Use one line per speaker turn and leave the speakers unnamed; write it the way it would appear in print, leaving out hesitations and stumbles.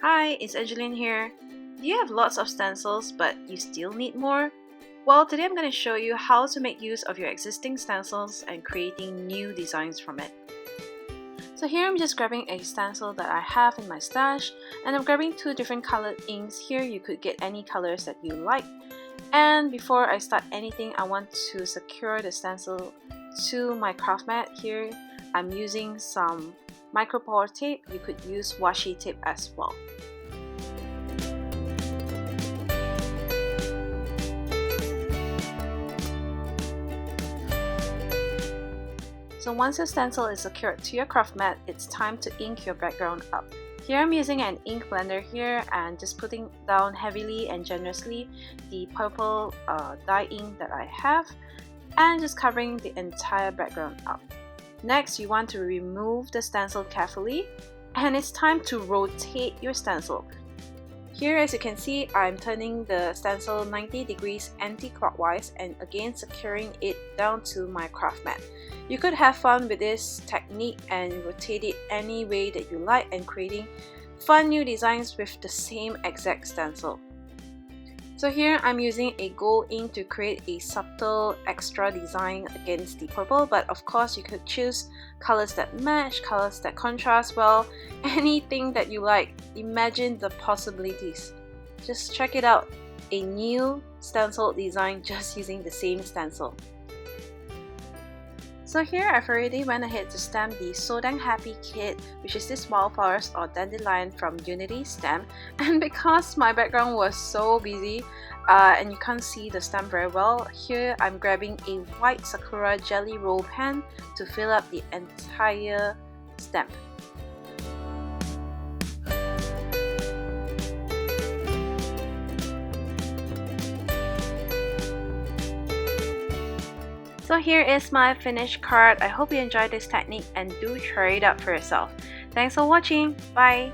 Hi, it's Angeline here. Do you have lots of stencils but you still need more? Well, today I'm going to show you how to make use of your existing stencils and creating new designs from it. So here I'm just grabbing a stencil that I have in my stash, and I'm grabbing two different colored inks. Here you could get any colors that you like. And before I start anything, I want to secure the stencil to my craft mat. Here I'm using some micropore tape. You could use washi tape as well. So once your stencil is secured to your craft mat, it's time to ink your background up. Here I'm using an ink blender here and just putting down heavily and generously the purple dye ink that I have and just covering the entire background up. Next, you want to remove the stencil carefully, and it's time to rotate your stencil. Here, as you can see, I'm turning the stencil 90 degrees anti-clockwise and again securing it down to my craft mat. You could have fun with this technique and rotate it any way that you like and creating fun new designs with the same exact stencil. So here I'm using a gold ink to create a subtle extra design against the purple, but of course you could choose colors that match, colors that contrast well, anything that you like. Imagine the possibilities. Just check it out, a new stencil design just using the same stencil. So here I've already went ahead to stamp the So Dang Happy kit, which is this wildflowers or dandelion from Unity stamp. And because my background was so busy and you can't see the stamp very well, here I'm grabbing a white sakura jelly roll pen to fill up the entire stamp. So here is my finished card. I hope you enjoyed this technique and do try it out for yourself. Thanks for watching. Bye!